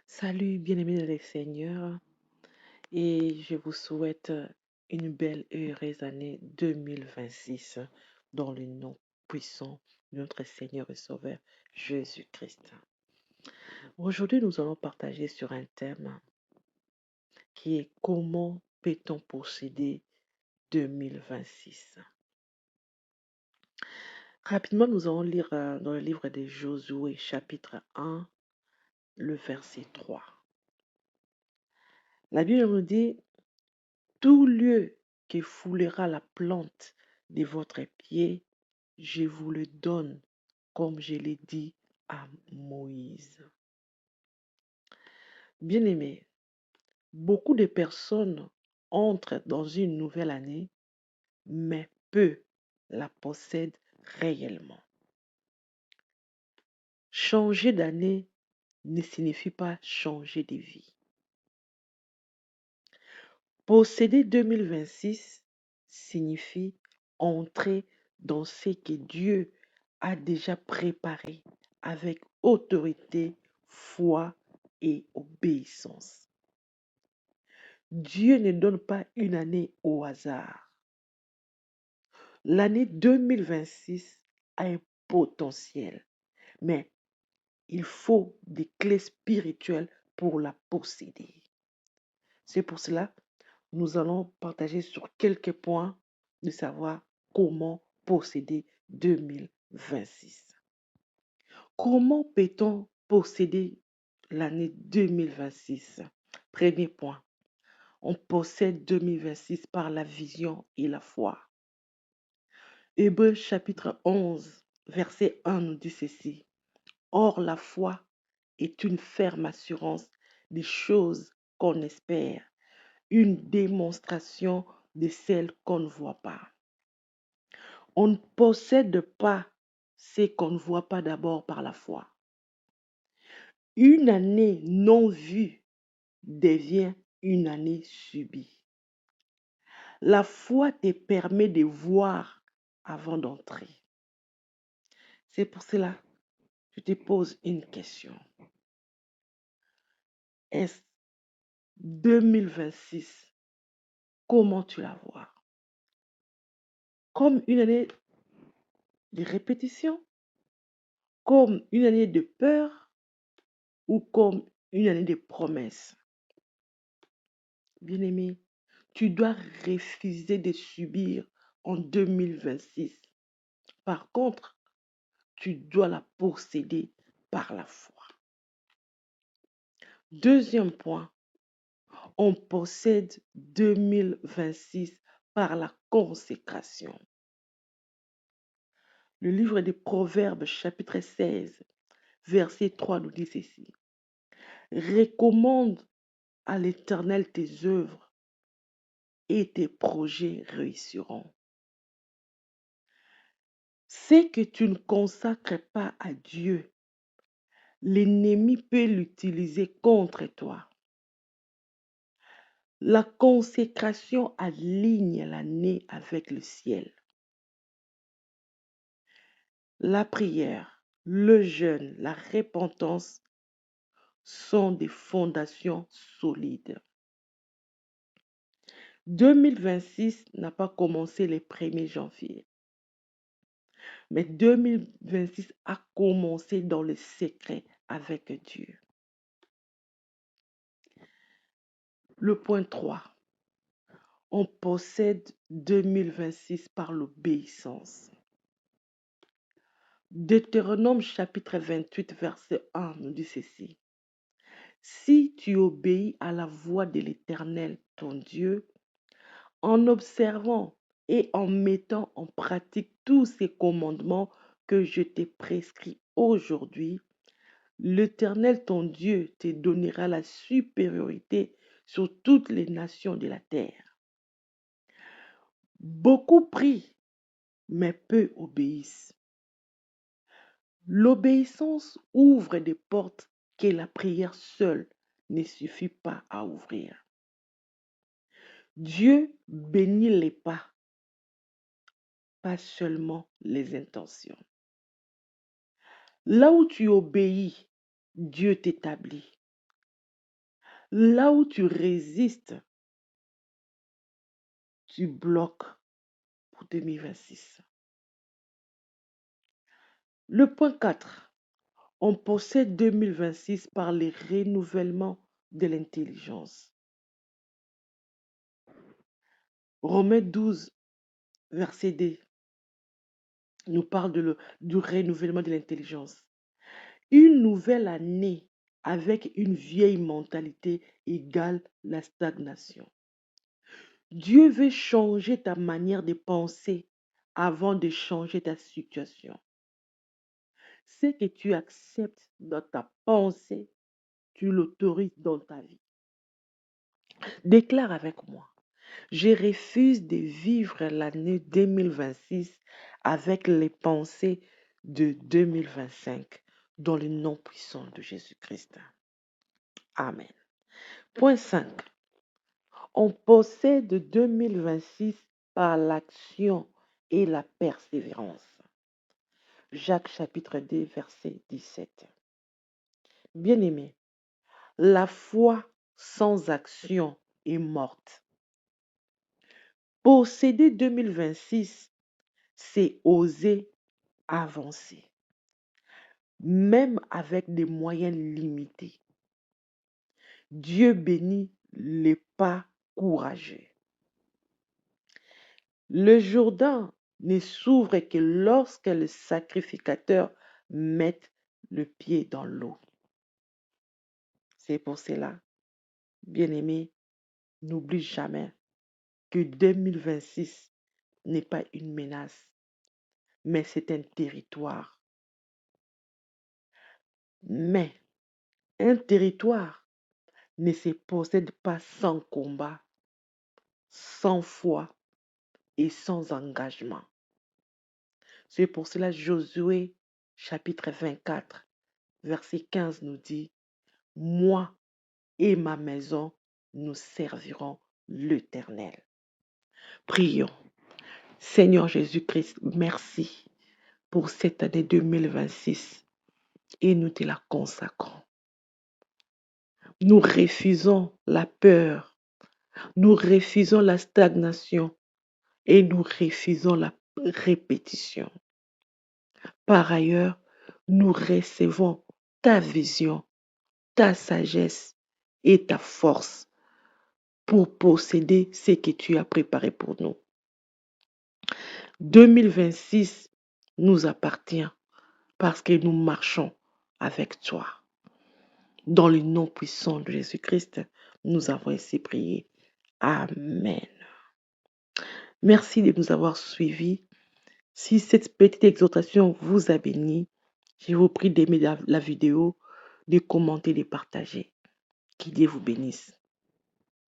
Salut, bien-aimés dans le Seigneur, et je vous souhaite une belle et heureuse année 2026 dans le nom puissant de notre Seigneur et Sauveur Jésus-Christ. Aujourd'hui, nous allons partager sur un thème qui est comment peut-on posséder 2026. Rapidement, nous allons lire dans le livre de Josué, chapitre 1, le verset 3. La Bible nous dit tout lieu qui foulera la plante de votre pied, je vous le donne, comme je l'ai dit à Moïse. Bien-aimés, beaucoup de personnes entrent dans une nouvelle année, mais peu la possèdent réellement. Changer d'année ne signifie pas changer de vie. Posséder 2026 signifie entrer dans ce que Dieu a déjà préparé avec autorité, foi et obéissance. Dieu ne donne pas une année au hasard. L'année 2026 a un potentiel, mais il faut des clés spirituelles pour la posséder. C'est pour cela nous allons partager sur quelques points de savoir comment posséder 2026. Comment peut-on posséder l'année 2026? Premier point, on possède 2026 par la vision et la foi. Hébreux chapitre 11, verset 1 nous dit ceci. Or, la foi est une ferme assurance des choses qu'on espère, une démonstration de celles qu'on ne voit pas. On ne possède pas ce qu'on ne voit pas d'abord par la foi. Une année non vue devient une année subie. La foi te permet de voir avant d'entrer. C'est pour cela que je te pose une question. Est-ce 2026, comment tu la vois? Comme une année de répétition? Comme une année de peur? Ou comme une année de promesses? Bien-aimé, tu dois refuser de subir en 2026. Par contre, tu dois la posséder par la foi. Deuxième point, on possède 2026 par la consécration. Le livre des Proverbes, chapitre 16, verset 3 nous dit ceci. Recommande à l'Éternel tes œuvres et tes projets réussiront. Ce que tu ne consacres pas à Dieu, l'ennemi peut l'utiliser contre toi. La consécration aligne l'année avec le ciel. La prière, le jeûne, la repentance sont des fondations solides. 2026 n'a pas commencé le 1er janvier, mais 2026 a commencé dans le secret avec Dieu. Le point 3. On possède 2026 par l'obéissance. Deutéronome chapitre 28, verset 1 nous dit ceci. Si tu obéis à la voix de l'Éternel, ton Dieu, en observant et en mettant en pratique tous ces commandements que je t'ai prescrits aujourd'hui, l'Éternel, ton Dieu, te donnera la supériorité sur toutes les nations de la terre. Beaucoup prient, mais peu obéissent. L'obéissance ouvre des portes que la prière seule ne suffit pas à ouvrir. Dieu bénit les pas, pas seulement les intentions. Là où tu obéis, Dieu t'établit. Là où tu résistes, tu bloques pour 2026. Le point 4. On possède 2026 par les renouvellements de l'intelligence. Romains 12, verset D, nous parle du renouvellement de l'intelligence. Une nouvelle année avec une vieille mentalité égale la stagnation. Dieu veut changer ta manière de penser avant de changer ta situation. Ce que tu acceptes dans ta pensée, tu l'autorises dans ta vie. Déclare avec moi. Je refuse de vivre l'année 2026 avec les pensées de 2025 dans le nom puissant de Jésus-Christ. Amen. Point 5. On possède 2026 par l'action et la persévérance. Jacques chapitre 2, verset 17. Bien-aimé, la foi sans action est morte. Posséder 2026, c'est oser avancer, même avec des moyens limités. Dieu bénit les pas courageux. Le Jourdain ne s'ouvre que lorsque le sacrificateur met le pied dans l'eau. C'est pour cela, bien-aimé, n'oublie jamais que 2026 n'est pas une menace, mais c'est un territoire. Mais un territoire ne se possède pas sans combat, sans foi et sans engagement. C'est pour cela Josué chapitre 24, verset 15 nous dit, « Moi et ma maison, nous servirons l'Éternel. » Prions. Seigneur Jésus-Christ, merci pour cette année 2026 et nous te la consacrons. Nous refusons la peur, nous refusons la stagnation et nous refusons la répétition. Par ailleurs, nous recevons ta vision, ta sagesse et ta force pour posséder ce que tu as préparé pour nous. 2026 nous appartient parce que nous marchons avec toi. Dans le nom puissant de Jésus-Christ, nous avons ainsi prié. Amen. Merci de nous avoir suivis. Si cette petite exhortation vous a béni, je vous prie d'aimer la vidéo, de commenter, de partager. Que Dieu vous bénisse.